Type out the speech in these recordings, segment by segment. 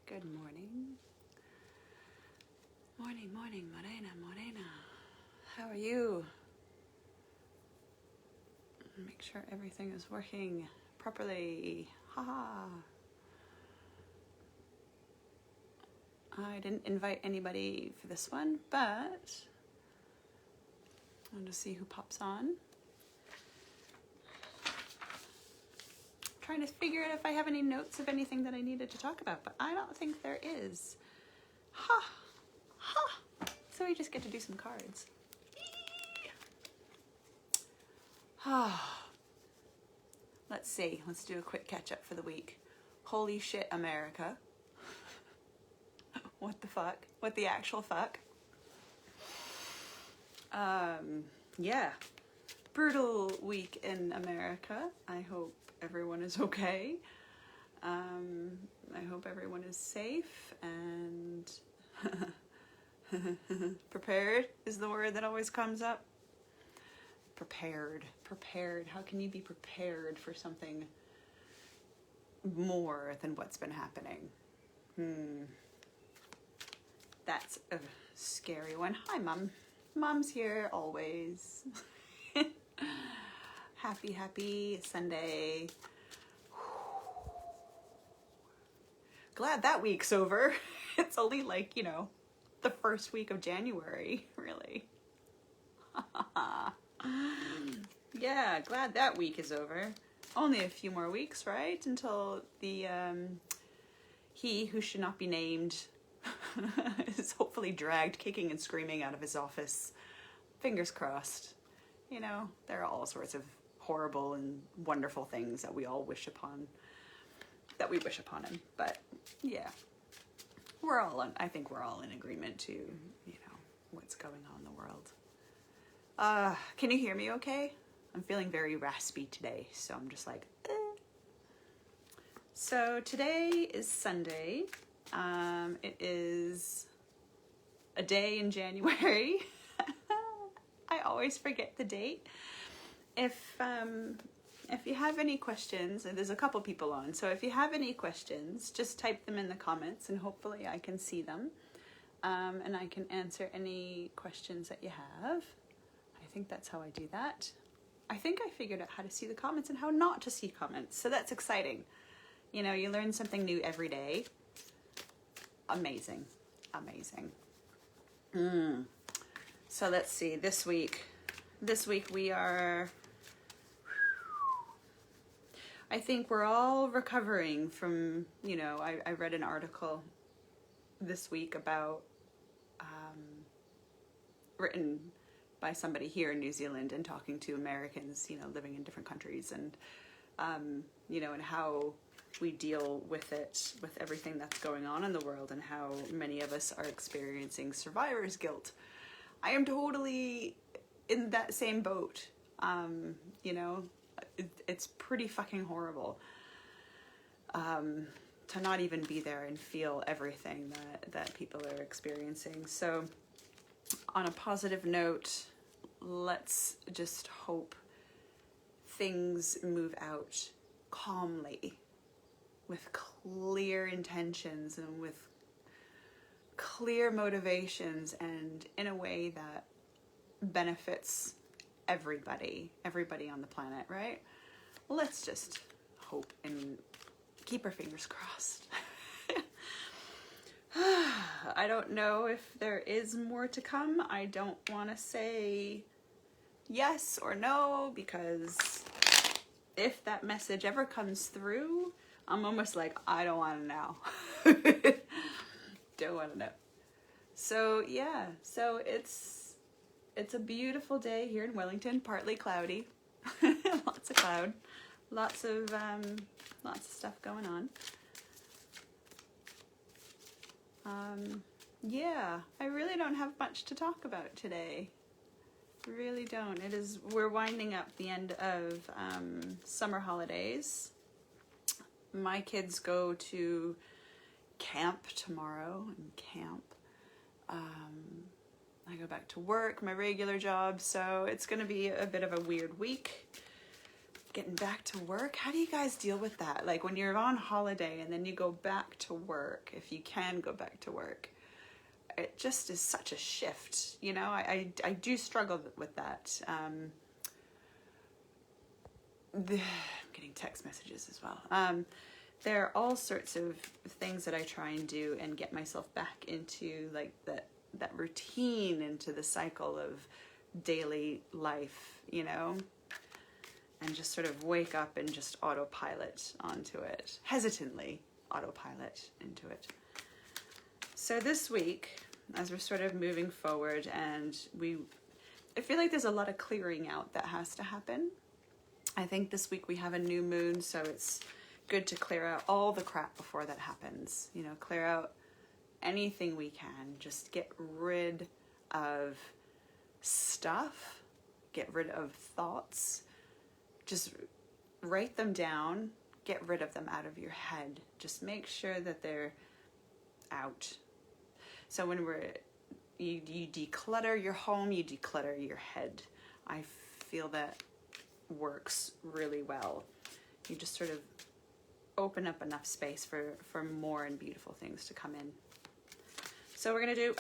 Good morning. Morning, Morena. How are you? Make sure everything is working properly. Haha. I didn't invite anybody for this one, but I want to see who pops on. Trying to figure out if I have any notes of anything that I needed to talk about, but I don't think there is. So we just get to do some cards. Let's see. Let's do a quick catch up for the week. Holy shit, America. What the fuck? What the actual fuck? Yeah. Brutal week in America. I hope everyone is okay. I hope everyone is safe and prepared is the word that always comes up. Prepared. How can you be prepared for something more than what's been happening? That's a scary one. Hi, Mom. Mom's here always. Happy Sunday. Glad that week's over. It's only like, the first week of January, really. Yeah, glad that week is over. Only a few more weeks, right? Until the, he who should not be named is hopefully dragged kicking and screaming out of his office. Fingers crossed. There are all sorts of horrible and wonderful things that we all wish upon him. But yeah, I think we're all in agreement to, what's going on in the world. Can you hear me okay? I'm feeling very raspy today, so I'm just like, eh. So today is Sunday. It is a day in January. I always forget the date. If you have any questions, and there's a couple people on, so if you have any questions, just type them in the comments and hopefully I can see them. And I can answer any questions that you have. I think that's how I do that. I think I figured out how to see the comments and how not to see comments, so that's exciting. You learn something new every day. Amazing. So let's see, this week we are, I think we're all recovering from, I read an article this week about, written by somebody here in New Zealand and talking to Americans, living in different countries and, and how we deal with it, with everything that's going on in the world and how many of us are experiencing survivor's guilt. I am totally in that same boat. It's pretty fucking horrible to not even be there and feel everything that people are experiencing. So on a positive note, let's just hope things move out calmly with clear intentions and with clear motivations and in a way that benefits everybody on the planet, right? Let's just hope and keep our fingers crossed. I don't know if there is more to come. I don't want to say yes or no, because if that message ever comes through, I'm almost like, I don't want to know. Don't want to know. So yeah, so it's a beautiful day here in Wellington, partly cloudy. Lots of cloud, lots of stuff going on. Yeah, I really don't have much to talk about today. Really don't. We're winding up the end of summer holidays. My kids go to camp tomorrow, I go back to work, my regular job, so it's going to be a bit of a weird week. getting back to work. How do you guys deal with that? Like when you're on holiday and then you go back to work, if you can go back to work, it just is such a shift. You know, I do struggle with that. I'm getting text messages as well. There are all sorts of things that I try and do and get myself back into like that routine, into the cycle of daily life, you know, and just sort of wake up and just autopilot onto it, hesitantly autopilot into it. So this week, as we're sort of moving forward, and I feel like there's a lot of clearing out that has to happen. I think this week we have a new moon, so it's good to clear out all the crap before that happens. You know, clear out anything we can. Just get rid of stuff, get rid of thoughts, just write them down, get rid of them out of your head. Just make sure that they're out. So when you declutter your home, you declutter your head. I feel that works really well. You just sort of open up enough space for more and beautiful things to come in. So we're gonna do,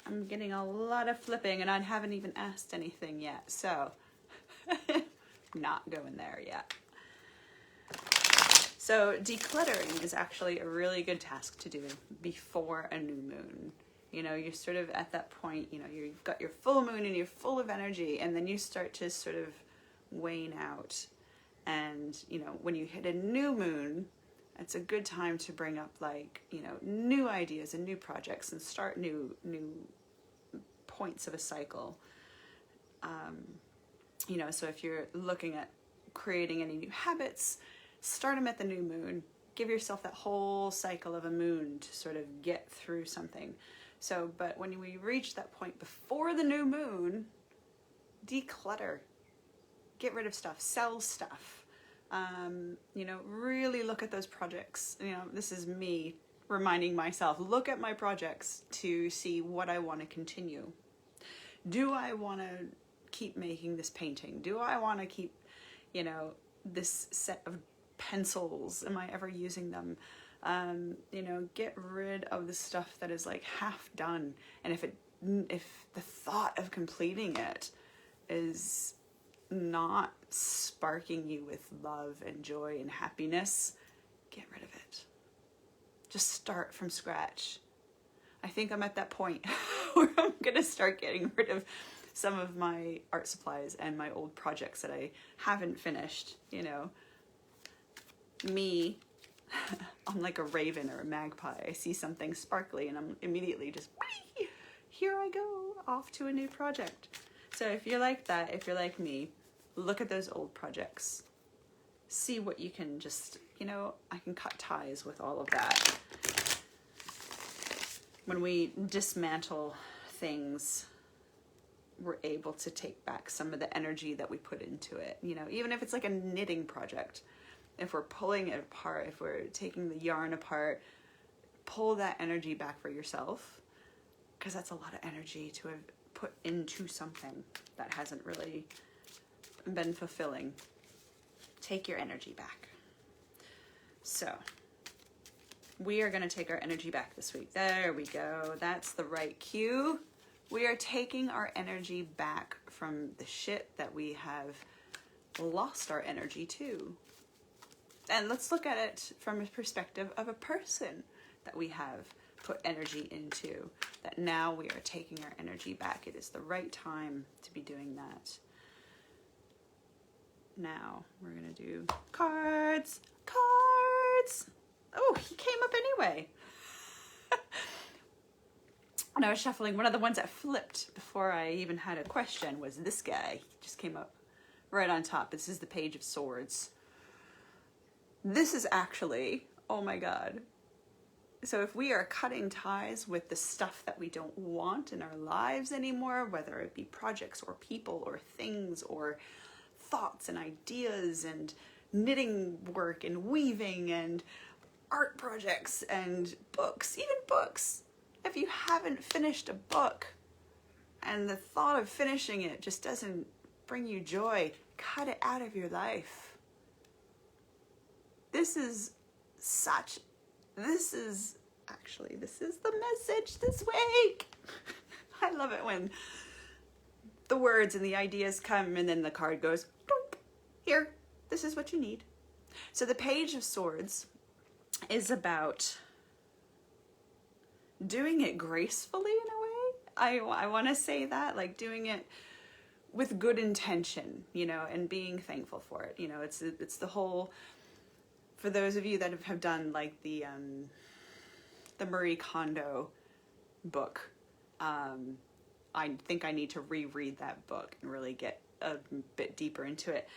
I'm getting a lot of flipping and I haven't even asked anything yet, so not going there yet. So decluttering is actually a really good task to do before a new moon. You know, you're sort of at that point, you know, you've got your full moon and you're full of energy, and then you start to sort of wane out. And, you know, when you hit a new moon, it's a good time to bring up, like, you know, new ideas and new projects and start new points of a cycle. You know, so if you're looking at creating any new habits, start them at the new moon. Give yourself that whole cycle of a moon to sort of get through something. So, but when we reach that point before the new moon, declutter. Get rid of stuff, sell stuff. You know, really look at those projects. You know, this is me reminding myself, look at my projects to see what I want to continue. Do I want to keep making this painting? Do I want to keep, you know, this set of pencils? Am I ever using them? You know, get rid of the stuff that is like half done. And if the thought of completing it is not sparking you with love and joy and happiness, get rid of it. Just start from scratch. I think I'm at that point where I'm gonna start getting rid of some of my art supplies and my old projects that I haven't finished. You know, me, I'm like a raven or a magpie. I see something sparkly and I'm immediately just, whee, here I go, off to a new project. So if you're like that, if you're like me, look at those old projects. See what you can just, you know, I can cut ties with all of that. When we dismantle things, we're able to take back some of the energy that we put into it. You know, even if it's like a knitting project, if we're pulling it apart, if we're taking the yarn apart, pull that energy back for yourself, because that's a lot of energy to have put into something that hasn't really been fulfilling. Take your energy back. So we are going to take our energy back this week. There we go. That's the right cue. We are taking our energy back from the shit that we have lost our energy to. And let's look at it from a perspective of a person that we have put energy into, that now we are taking our energy back. It is the right time to be doing that. Now we're going to do cards. Cards! Oh, he came up anyway. And I was shuffling. One of the ones that flipped before I even had a question was this guy. He just came up right on top. This is the Page of Swords. This is actually, oh my God. So if we are cutting ties with the stuff that we don't want in our lives anymore, whether it be projects or people or things or thoughts and ideas and knitting work and weaving and art projects and books, even books. If you haven't finished a book, and the thought of finishing it just doesn't bring you joy, cut it out of your life. This is the message this week. I love it when the words and the ideas come and then the card goes, here, this is what you need. So the Page of Swords is about doing it gracefully in a way. I want to say that, like doing it with good intention, you know, and being thankful for it. You know, it's the whole, for those of you that have done like the Marie Kondo book, I think I need to reread that book and really get a bit deeper into it.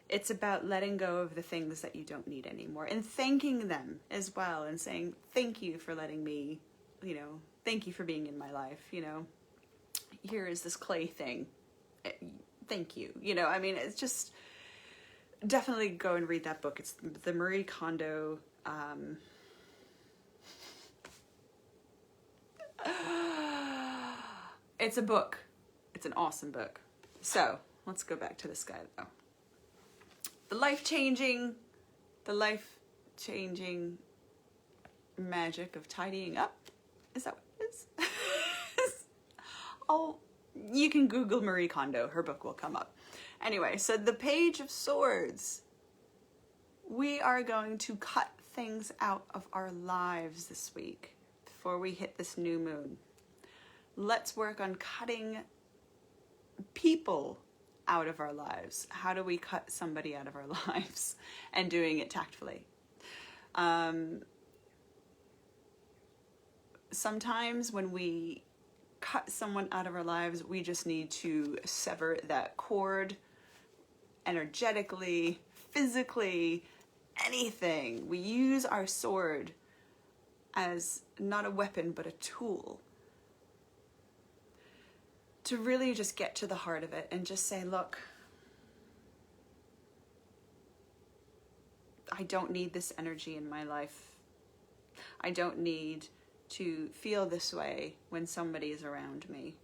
It's about letting go of the things that you don't need anymore and thanking them as well and saying, thank you for letting me, you know, thank you for being in my life, you know, here is this clay thing. Thank you. You know, I mean, it's just, definitely go and read that book. It's the Marie Kondo, it's a book. It's an awesome book. So let's go back to this guy though. The life-changing magic of tidying up. Is that what it is? Oh, you can Google Marie Kondo. Her book will come up. Anyway, so the Page of Swords. We are going to cut things out of our lives this week before we hit this new moon. Let's work on cutting people out of our lives. How do we cut somebody out of our lives? And doing it tactfully. Sometimes when we cut someone out of our lives, we just need to sever that cord energetically, physically, anything. We use our sword as not a weapon, but a tool to really just get to the heart of it and just say, look, I don't need this energy in my life. I don't need to feel this way when somebody is around me.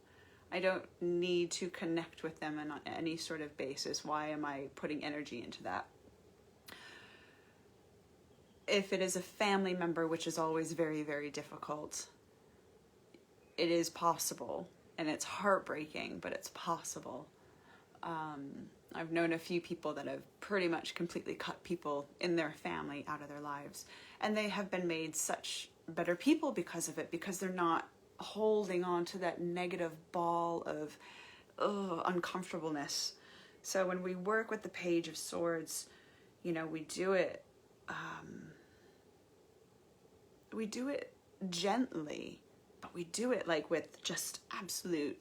I don't need to connect with them on any sort of basis. Why am I putting energy into that? If it is a family member, which is always very, very difficult, it is possible. And it's heartbreaking, but it's possible. I've known a few people that have pretty much completely cut people in their family out of their lives. And they have been made such better people because of it, because they're not holding on to that negative ball of uncomfortableness. So when we work with the Page of Swords, you know, we do it gently, but we do it like with just absolute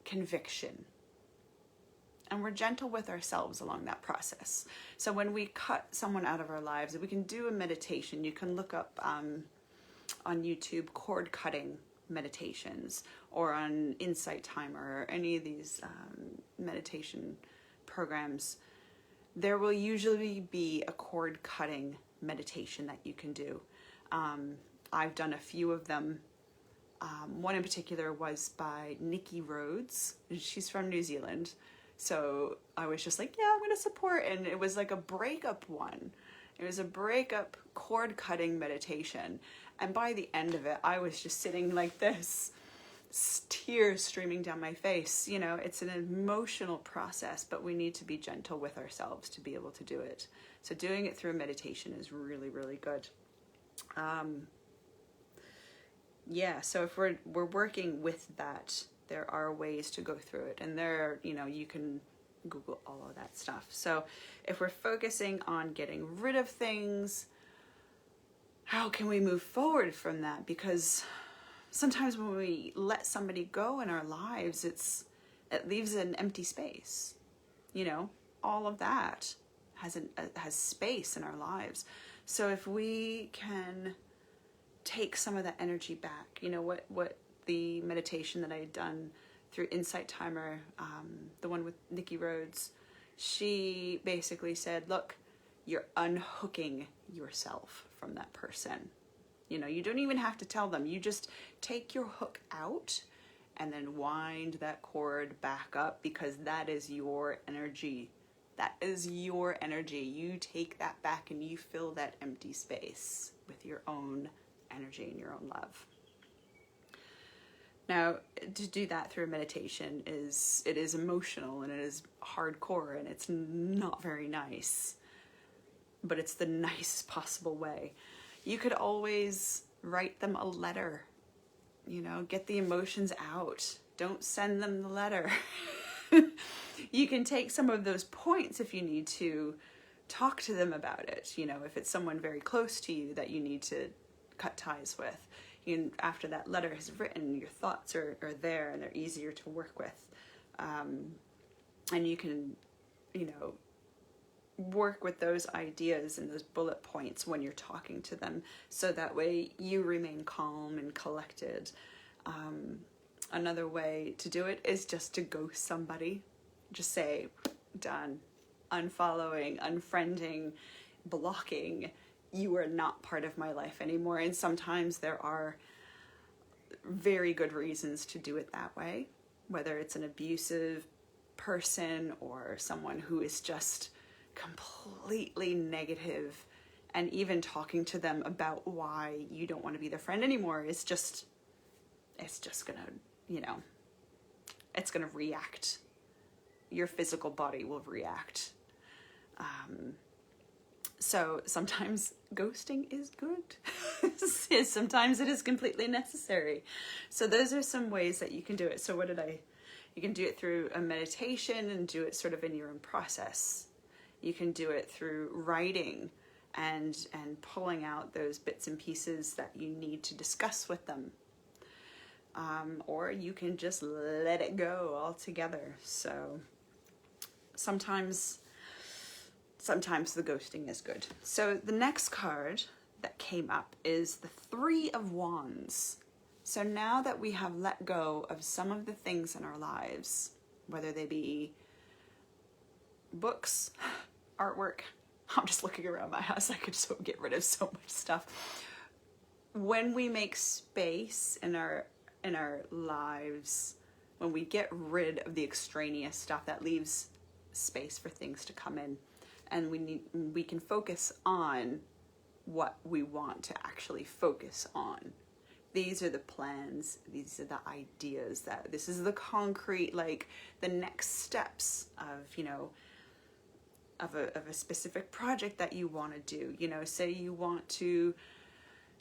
conviction. And we're gentle with ourselves along that process. So when we cut someone out of our lives, we can do a meditation. You can look up on YouTube cord cutting meditations, or on Insight Timer, or any of these meditation programs. There will usually be a cord cutting meditation that you can do. I've done a few of them. One in particular was by Nikki Rhodes. She's from New Zealand. So I was just like, yeah, I'm going to support. And it was like a breakup one. It was a breakup cord cutting meditation. And by the end of it, I was just sitting like this, tears streaming down my face. You know, it's an emotional process, but we need to be gentle with ourselves to be able to do it. So doing it through meditation is really, really good. Yeah, so if we're working with that, there are ways to go through it, and there, you know, you can Google all of that stuff. So if we're focusing on getting rid of things, how can we move forward from that? Because sometimes when we let somebody go in our lives, it leaves an empty space. You know, all of that has space in our lives. So if we can take some of that energy back, you know, what the meditation that I had done through Insight Timer, the one with Nikki Rhodes, she basically said, look, you're unhooking yourself from that person. You know, you don't even have to tell them. You just take your hook out and then wind that cord back up, because that is your energy. That is your energy. You take that back and you fill that empty space with your own energy and your own love. Now, to do that through meditation it is emotional, and it is hardcore, and it's not very nice, but it's the nicest possible way. You could always write them a letter, get the emotions out. Don't send them the letter. You can take some of those points if you need to talk to them about it. If it's someone very close to you that you need to cut ties with. After that letter is written, your thoughts are there, and they're easier to work with. And you can, work with those ideas and those bullet points when you're talking to them, so that way you remain calm and collected. Another way to do it is just to ghost somebody. Just say, done. Unfollowing, unfriending, blocking. You are not part of my life anymore. And sometimes there are very good reasons to do it that way, whether it's an abusive person or someone who is just completely negative, and even talking to them about why you don't want to be their friend anymore is just, it's just gonna, it's gonna react. Your physical body will react. So sometimes ghosting is good. Sometimes it is completely necessary. So those are some ways that you can do it. So you can do it through a meditation and do it sort of in your own process. You can do it through writing and pulling out those bits and pieces that you need to discuss with them. Or you can just let it go altogether. So sometimes the ghosting is good. So the next card that came up is the Three of Wands. So now that we have let go of some of the things in our lives, whether they be books, artwork, I'm just looking around my house, I could so get rid of so much stuff. When we make space in our lives, when we get rid of the extraneous stuff, that leaves space for things to come in. And we can focus on what we want to actually focus on. These are the plans, these are the ideas, that this is the concrete, like the next steps of, of a specific project that you want to do. Say you want to,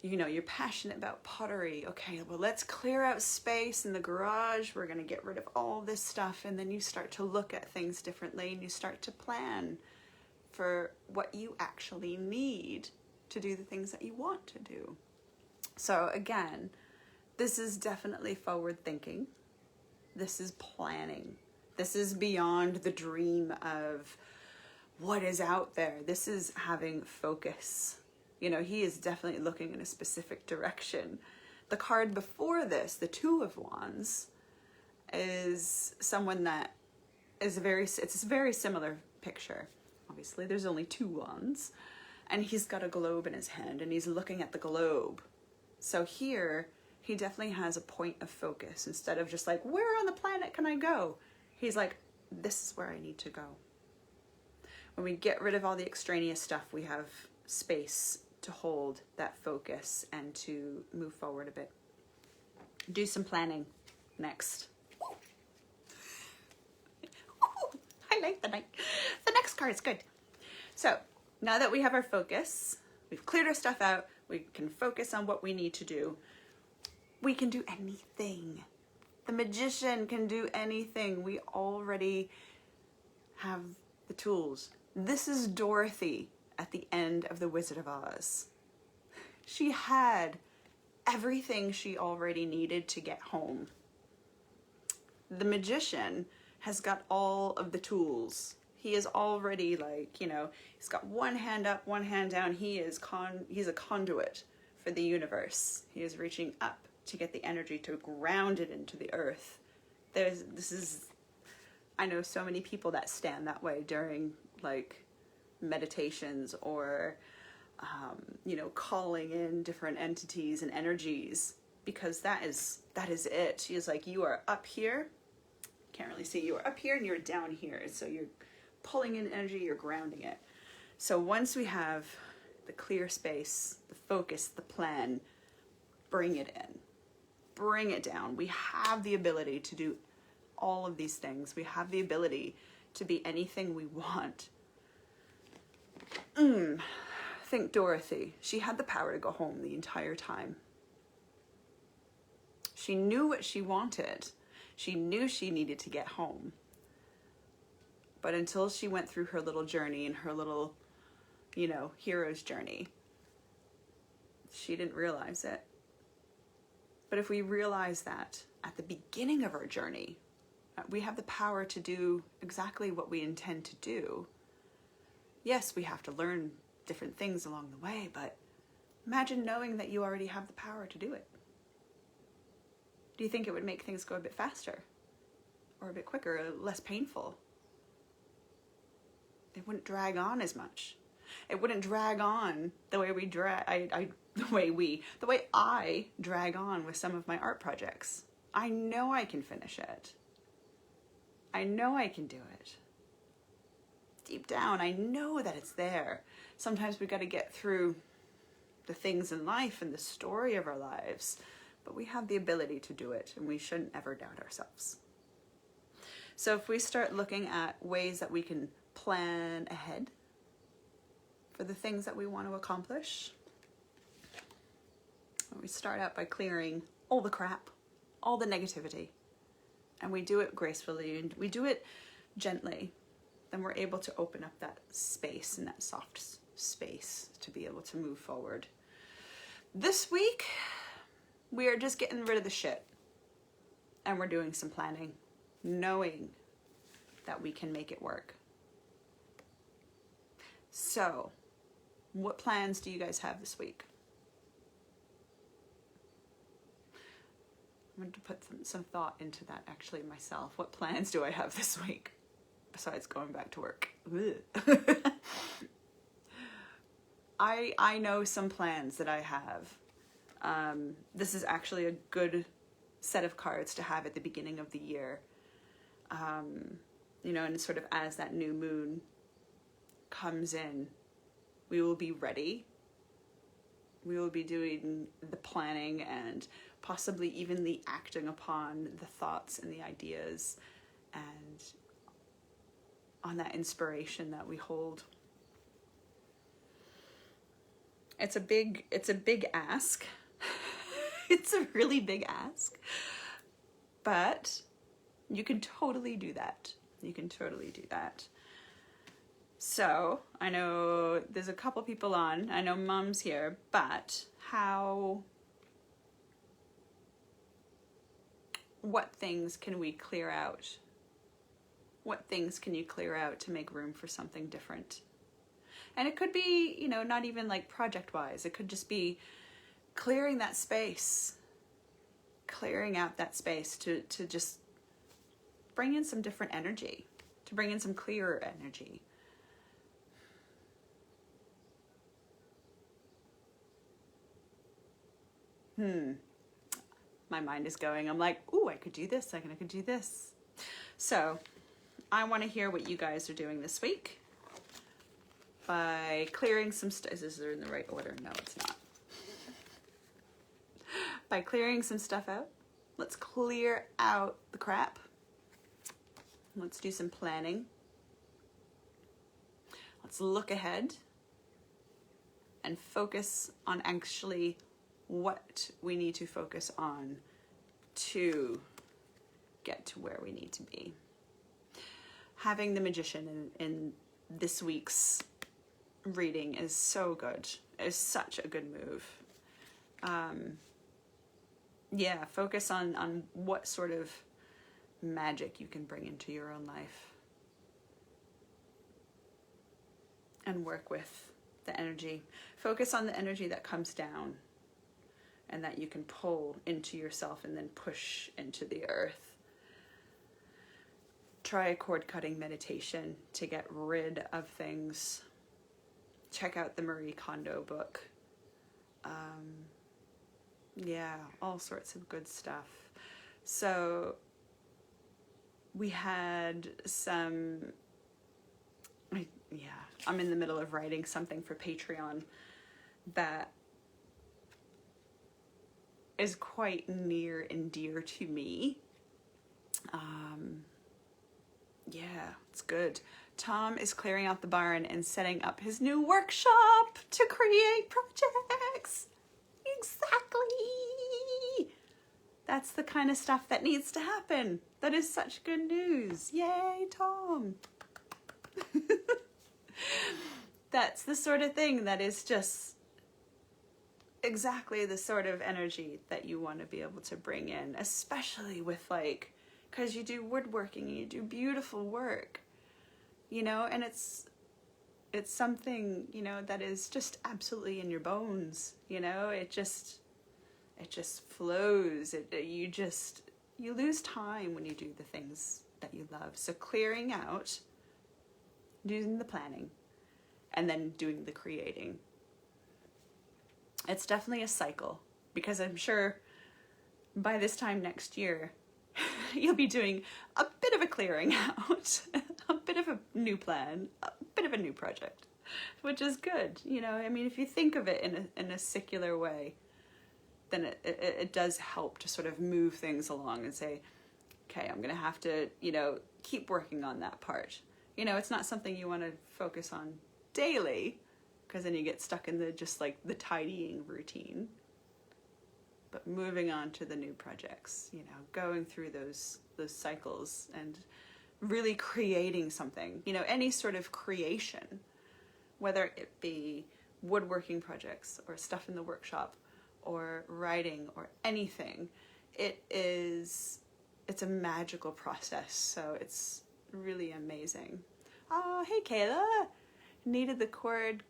you're passionate about pottery. Okay, well, let's clear out space in the garage. We're going to get rid of all this stuff. And then you start to look at things differently, and you start to plan for what you actually need to do the things that you want to do. So again, this is definitely forward thinking. This is planning. This is beyond the dream of what is out there. This is having focus. He is definitely looking in a specific direction. The card before this, the Two of Wands, is someone that is it's a very similar picture. Obviously, there's only two wands, and he's got a globe in his hand, and he's looking at the globe. So here, he definitely has a point of focus. Instead of just like, where on the planet can I go? He's like, this is where I need to go. When we get rid of all the extraneous stuff, we have space to hold that focus and to move forward a bit. Do some planning next. I like the next card. It's good. So now that we have our focus, we've cleared our stuff out, we can focus on what we need to do. We can do anything. The magician can do anything. We already have the tools. This is Dorothy at the end of The Wizard of Oz. She had everything she already needed to get home. The magician has got all of the tools. He is already he's got one hand up, one hand down. He's a conduit for the universe. He is reaching up to get the energy to ground it into the earth. I know so many people that stand that way during meditations or, calling in different entities and energies. because that is it. She is like, you are up here. Can't really see. You are up here and you're down here. So you're pulling in energy, you're grounding it. So once we have the clear space, the focus, the plan, bring it in. Bring it down. We have the ability to do all of these things. We have the ability to be anything we want. Think Dorothy. She had the power to go home the entire time. She knew what she wanted. She knew she needed to get home. But until she went through her little journey and her little, hero's journey, she didn't realize it. But if we realize that at the beginning of our journey, we have the power to do exactly what we intend to do. Yes, we have to learn different things along the way, but imagine knowing that you already have the power to do it. Do you think it would make things go a bit faster? Or a bit quicker, or less painful? It wouldn't drag on as much. It wouldn't drag on the way we the way I drag on with some of my art projects. I know I can finish it. I know I can do it. Deep down, I know that it's there. Sometimes we got to get through the things in life and the story of our lives, but we have the ability to do it, and we shouldn't ever doubt ourselves. So if we start looking at ways that we can plan ahead for the things that we want to accomplish, we start out by clearing all the crap, all the negativity, and we do it gracefully and we do it gently, then we're able to open up that space and that soft space to be able to move forward. This week, we are just getting rid of the shit, and we're doing some planning, knowing that we can make it work. So, what plans do you guys have this week? I'm going to put some thought into that actually myself. What plans do I have this week besides going back to work? I know some plans that I have. This is actually a good set of cards to have at the beginning of the year. And sort of as that new moon comes in, we will be ready. We will be doing the planning and possibly even the acting upon the thoughts and the ideas and on that inspiration that we hold. It's a big ask. It's a really big ask. But you can totally do that. You can totally do that. So, I know there's a couple people on. I know Mom's here, but what things can we clear out? What things can you clear out to make room for something different? And it could be, not even like project-wise. It could just be clearing that space. Clearing out that space to just bring in some different energy. To bring in some clearer energy. My mind is going. I'm like, ooh, I could do this. I could do this. So, I want to hear what you guys are doing this week by clearing some stuff. Is this in the right order? No, it's not. By clearing some stuff out. Let's clear out the crap. Let's do some planning. Let's look ahead and focus on actually what we need to focus on to get to where we need to be. Having the Magician in this week's reading is so good. It's such a good move. Focus on what sort of magic you can bring into your own life. And work with the energy. Focus on the energy that comes down and that you can pull into yourself and then push into the earth. Try a cord cutting meditation to get rid of things. Check out the Marie Kondo book. Yeah, all sorts of good stuff. So we had some, I'm in the middle of writing something for Patreon that is quite near and dear to me. Yeah, it's good. Tom is clearing out the barn and setting up his new workshop to create projects. Exactly. That's the kind of stuff that needs to happen. That is such good news. Yay, Tom. That's the sort of thing that is just exactly the sort of energy that you want to be able to bring in, especially with like, because you do woodworking and you do beautiful work, you know, and it's something, you know, that is just absolutely in your bones, you know, it just flows. You lose time when you do the things that you love. So clearing out, doing the planning, and then doing the creating. It's definitely a cycle, because I'm sure by this time next year, you'll be doing a bit of a clearing out, a bit of a new plan, a bit of a new project, which is good. You know, I mean, if you think of it in a secular way, then it does help to sort of move things along and say, okay, I'm going to have to, you know, keep working on that part. You know, it's not something you want to focus on daily, because then you get stuck in the tidying routine. But moving on to the new projects, you know, going through those cycles and really creating something, you know, any sort of creation, whether it be woodworking projects or stuff in the workshop or writing or anything, it's a magical process. So it's really amazing. Oh, hey, Kayla. Needed the cord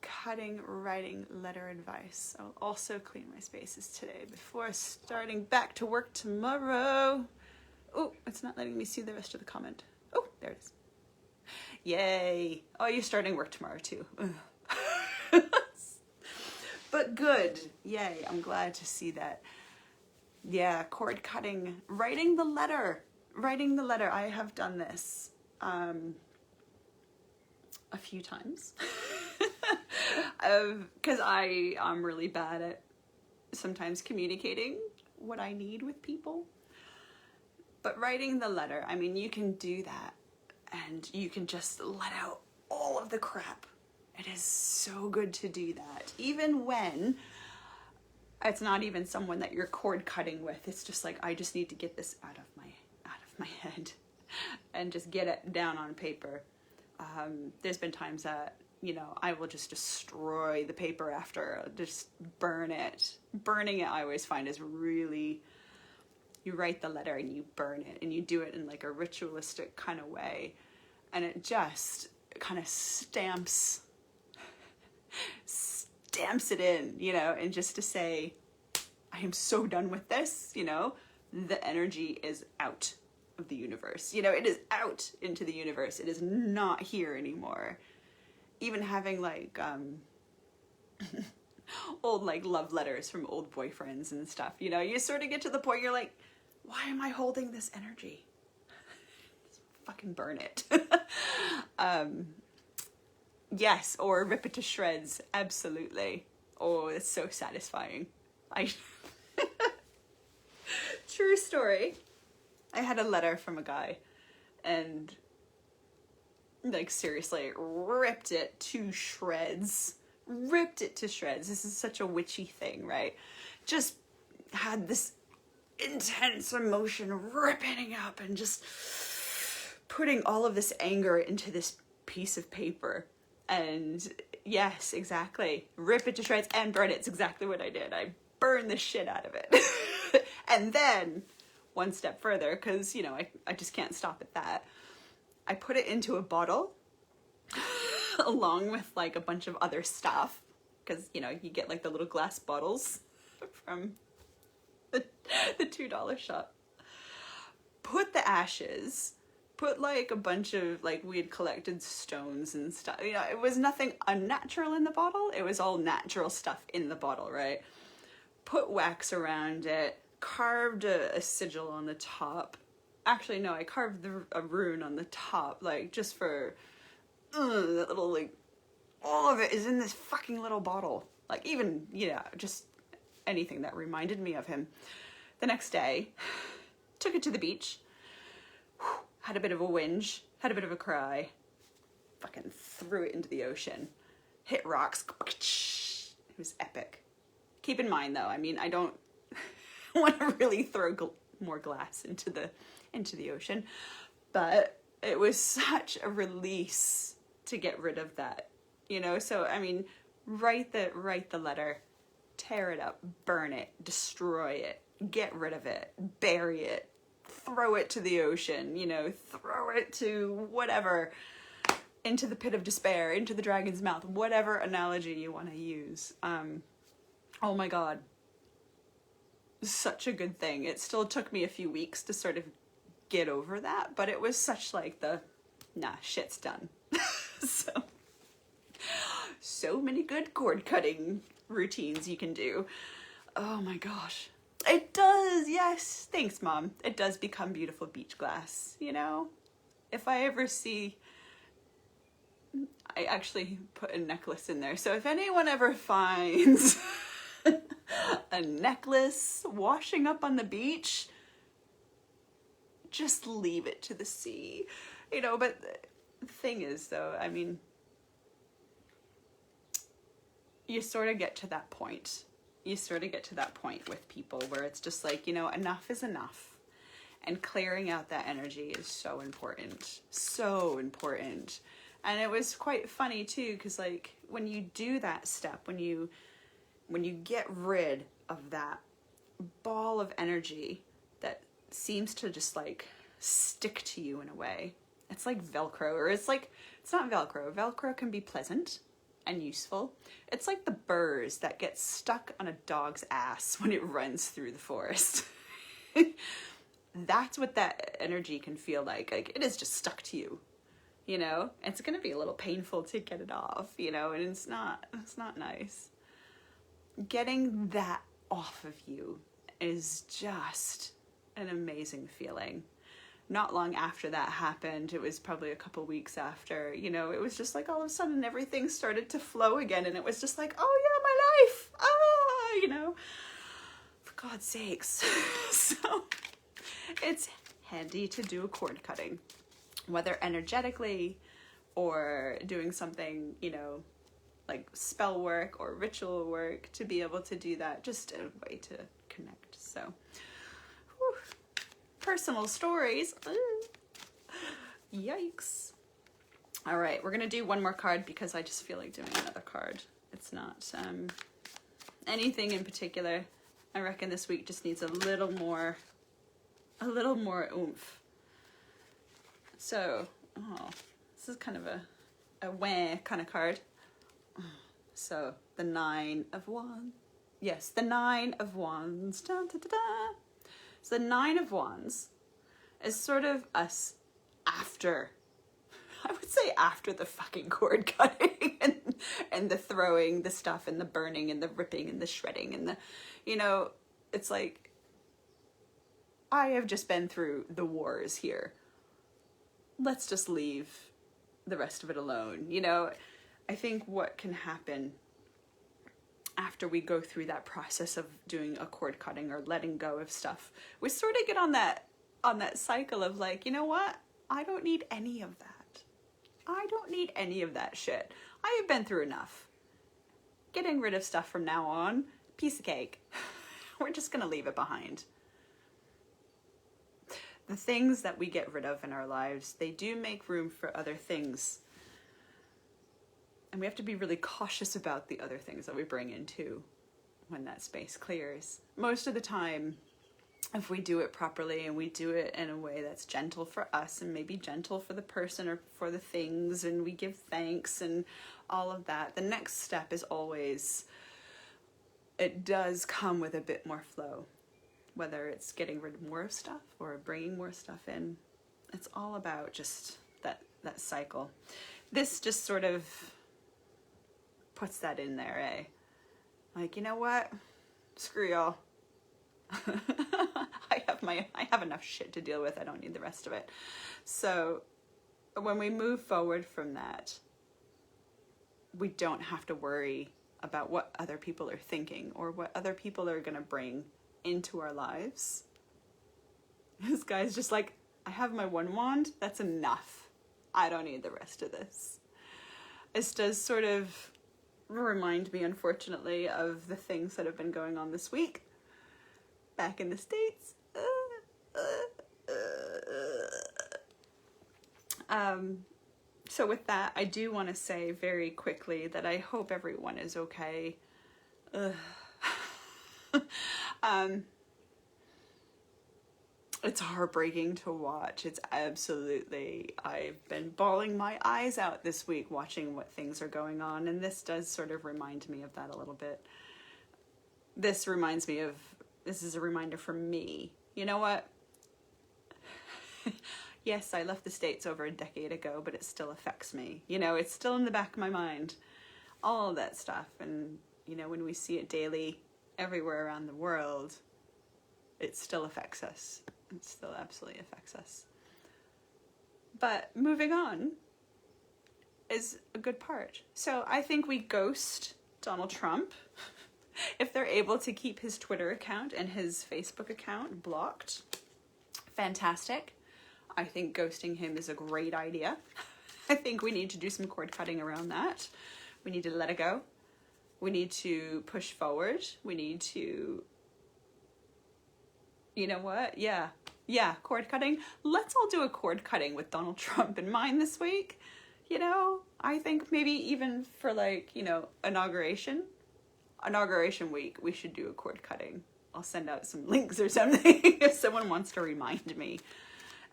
cutting writing letter advice. I'll also clean my spaces today before starting back to work tomorrow. Oh, it's not letting me see the rest of the comment. Oh, there it is. Yay. Oh, you're starting work tomorrow too. But good. Yay, I'm glad to see that. Yeah, cord cutting, writing the letter. I have done this a few times. Because I'm really bad at sometimes communicating what I need with people. But writing the letter, I mean, you can do that and you can just let out all of the crap. It is so good to do that. Even when it's not even someone that you're cord cutting with. It's just like, I just need to get this out of my head and just get it down on paper. There's been times that, you know, I will just destroy the paper after, just burn it. Burning it, I always find, is really, you write the letter and you burn it, and you do it in like a ritualistic kind of way, and it just kind of stamps it in, you know, and just to say, I am so done with this, you know, the energy is out of the universe, you know, it is out into the universe. It is not here anymore. Even having like old like love letters from old boyfriends and stuff, you know, you sort of get to the point you're like, why am I holding this energy? Just fucking burn it. Yes, or rip it to shreds. Absolutely. Oh, it's so satisfying. True story. I had a letter from a guy and like seriously ripped it to shreds. This is such a witchy thing, right? Just had this intense emotion ripping up and just putting all of this anger into this piece of paper. And yes, exactly. Rip it to shreds and burn it. It's exactly what I did. I burned the shit out of it. And then one step further, because, you know, I just can't stop at that. I put it into a bottle along with like a bunch of other stuff. Because, you know, you get like the little glass bottles from the $2 shop. Put the ashes, put like a bunch of, like, we had collected stones and stuff. You know, it was nothing unnatural in the bottle. It was all natural stuff in the bottle, right? put wax around it, carved a sigil on the top. Actually, no, I carved a rune on the top, like, just for that little, like, all of it is in this fucking little bottle. Like, even, yeah, just anything that reminded me of him. The next day, took it to the beach, had a bit of a whinge, had a bit of a cry, fucking threw it into the ocean, hit rocks. It was epic. Keep in mind, though, I mean, I don't want to really throw more glass into the ocean, but it was such a release to get rid of that, you know? So, I mean, write the letter, tear it up, burn it, destroy it, get rid of it, bury it, throw it to the ocean, you know, throw it to whatever, into the pit of despair, into the dragon's mouth, whatever analogy you want to use. Oh my God. Such a good thing. It still took me a few weeks to sort of get over that, but it was such like shit's done. So many good cord cutting routines you can do. Oh my gosh. It does, yes. Thanks, Mom. It does become beautiful beach glass, you know? If I ever see... I actually put a necklace in there. So if anyone ever finds a necklace washing up on the beach, just leave it to the sea. You know, but the thing is, though, I mean, you sort of get to that point. You sort of get to that point with people where it's just like, you know, enough is enough. And clearing out that energy is so important. So important. And it was quite funny too, because like when you do that step, when you get rid of that ball of energy that seems to just like stick to you in a way, it's like Velcro, or it's not Velcro. Velcro can be pleasant and useful. It's like the burrs that get stuck on a dog's ass when it runs through the forest. That's what that energy can feel like. Like it is just stuck to you, you know? It's gonna be a little painful to get it off, you know, and it's not nice. Getting that off of you is just an amazing feeling. Not long after that happened, it was probably a couple weeks after, you know, it was just like all of a sudden everything started to flow again, and it was just like, oh yeah, my life, you know, for God's sakes. So it's handy to do a cord cutting, whether energetically or doing something, you know, like spell work or ritual work, to be able to do that, just a way to connect. So, whew. Personal stories. Yikes. All right, we're gonna do one more card because I just feel like doing another card. It's not anything in particular. I reckon this week just needs a little more oomph. So, this is kind of a wah kind of card. So, the 9 of Wands. Yes, the 9 of Wands. Da, da, da, da. So the 9 of Wands is sort of us after, I would say after the fucking cord cutting and the throwing the stuff and the burning and the ripping and the shredding and the, you know, it's like, I have just been through the wars here. Let's just leave the rest of it alone. You know, I think what can happen after we go through that process of doing a cord cutting or letting go of stuff, we sort of get on that cycle of like, you know what? I don't need any of that. I don't need any of that shit. I have been through enough. Getting rid of stuff from now on, piece of cake. We're just gonna leave it behind. The things that we get rid of in our lives, they do make room for other things. And we have to be really cautious about the other things that we bring in too when that space clears. Most of the time, if we do it properly and we do it in a way that's gentle for us and maybe gentle for the person or for the things, and we give thanks and all of that, the next step is always, it does come with a bit more flow. Whether it's getting rid of more stuff or bringing more stuff in, it's all about just that cycle. This just sort of puts that in there, eh? Like, you know what? Screw y'all. I have enough shit to deal with. I don't need the rest of it. So when we move forward from that, we don't have to worry about what other people are thinking or what other people are going to bring into our lives. This guy's just like, I have my one wand. That's enough. I don't need the rest of this. This does sort of remind me, unfortunately, of the things that have been going on this week back in the States. So with that, I do want to say very quickly that I hope everyone is okay. It's heartbreaking to watch. It's absolutely, I've been bawling my eyes out this week watching what things are going on, and this does sort of remind me of that a little bit. This is a reminder for me. You know what? Yes, I left the States over a decade ago, but it still affects me. You know, it's still in the back of my mind. All of that stuff. And, you know, when we see it daily everywhere around the world, it still affects us. It still absolutely affects us. But moving on is a good part. So I think we ghost Donald Trump if they're able to keep his Twitter account and his Facebook account blocked. Fantastic. I think ghosting him is a great idea. I think we need to do some cord cutting around that. We need to let it go. We need to push forward. We need to, you know what? Yeah, cord cutting. Let's all do a cord cutting with Donald Trump in mind this week. You know, I think maybe even for like, you know, inauguration week, we should do a cord cutting. I'll send out some links or something if someone wants to remind me.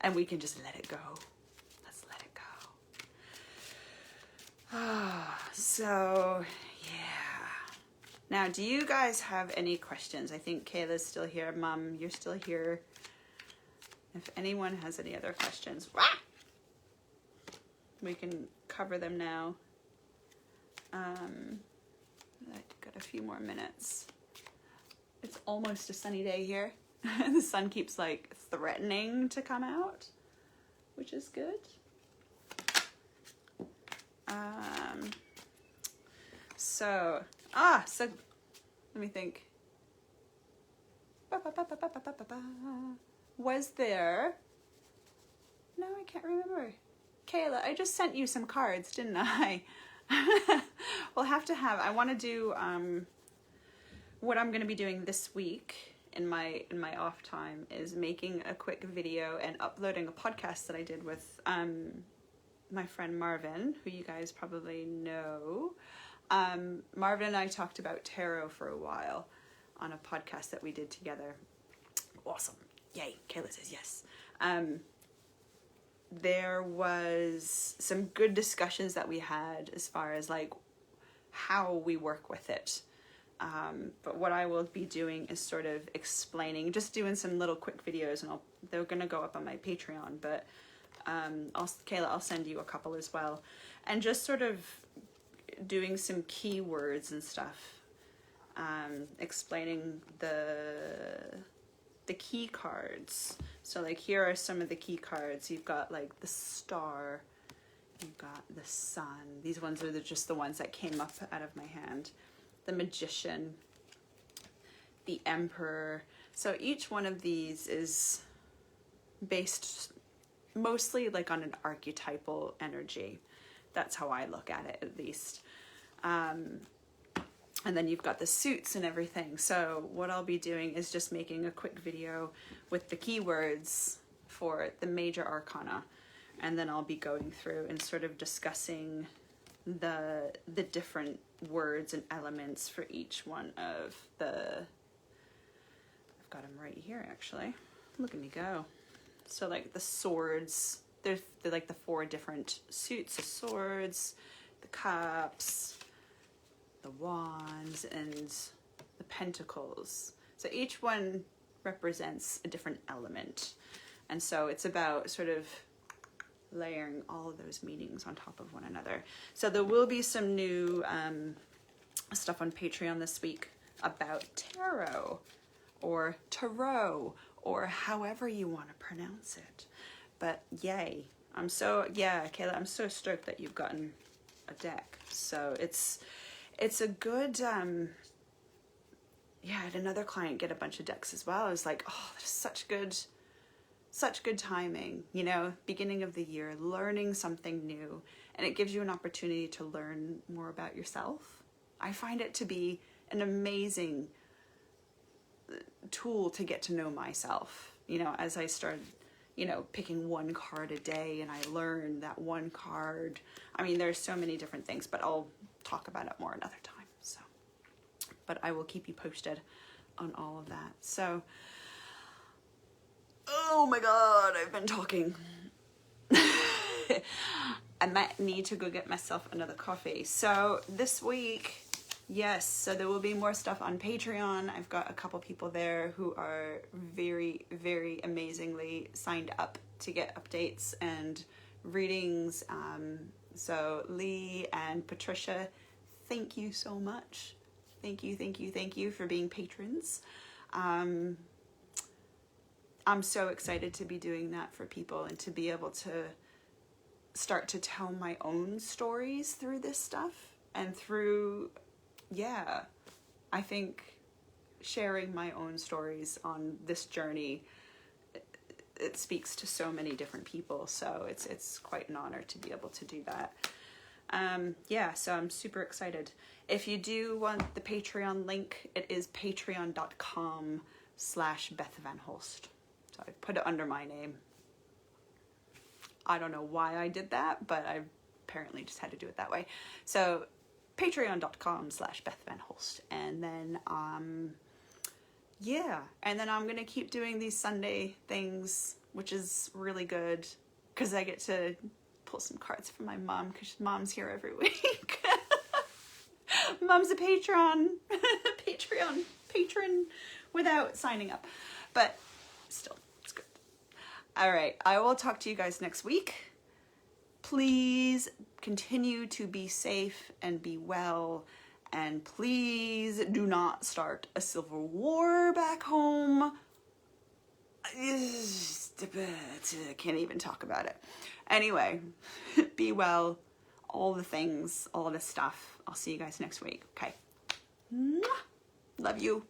And we can just let it go. Let's let it go. So, yeah. Now, do you guys have any questions? I think Kayla's still here. Mom, you're still here. If anyone has any other questions, we can cover them now. I've got a few more minutes. It's almost a sunny day here. The sun keeps like threatening to come out, which is good. So let me think. Was there? No, I can't remember. Kayla, I just sent you some cards, didn't I? We'll have to have. I want to do what I'm going to be doing this week in my off time is making a quick video and uploading a podcast that I did with my friend Marvin, who you guys probably know. Marvin and I talked about tarot for a while on a podcast that we did together. Awesome. Yay. Kayla says yes. There was some good discussions that we had as far as like how we work with it. But what I will be doing is sort of explaining, just doing some little quick videos, and they're going to go up on my Patreon, but Kayla, I'll send you a couple as well. And just sort of doing some keywords and stuff, explaining the key cards. So like here are some of the key cards. You've got like the star, you've got the sun. These ones are just the ones that came up out of my hand. The Magician, the Emperor. So each one of these is based mostly like on an archetypal energy. That's how I look at it, at least. And then you've got the suits and everything. So what I'll be doing is just making a quick video with the keywords for the major arcana. And then I'll be going through and sort of discussing the different words and elements for each one of the, I've got them right here actually, look at me go. So like the swords, they're like the 4 different suits of swords, the cups, the wands, and the pentacles. So each one represents a different element, and so it's about sort of layering all of those meanings on top of one another. So there will be some new stuff on Patreon this week. about tarot or tarot or however you want to pronounce it. But yay. Kayla, I'm so stoked that you've gotten a deck. So it's a good, I had another client get a bunch of decks as well. I was like, oh, that's such good timing, you know, beginning of the year, learning something new, and it gives you an opportunity to learn more about yourself. I find it to be an amazing tool to get to know myself, you know, as I started, you know, picking one card a day, and I learned that one card. I mean, there's so many different things, but I'll talk about it more another time. So, but I will keep you posted on all of that. So, oh my God, I've been talking. I might need to go get myself another coffee. So this week, yes, so there will be more stuff on Patreon. I've got a couple people there who are very, very amazingly signed up to get updates and readings. So Lee and Patricia, thank you so much. Thank you for being patrons. I'm so excited to be doing that for people and to be able to start to tell my own stories through this stuff and through, I think sharing my own stories on this journey, it speaks to so many different people. So it's quite an honor to be able to do that. So I'm super excited. If you do want the Patreon link, it is patreon.com/BethVanHolst. So I put it under my name. I don't know why I did that, but I apparently just had to do it that way. So patreon.com/BethVanHolst. And then, and then I'm going to keep doing these Sunday things, which is really good because I get to pull some cards for my mom because mom's here every week. Mom's a patron without signing up, but still, it's good. All right, I will talk to you guys next week. Please continue to be safe and be well, and please do not start a civil war back home. Can't even talk about it. Anyway, be well, all the things, all this stuff. I'll see you guys next week. Okay. Love you.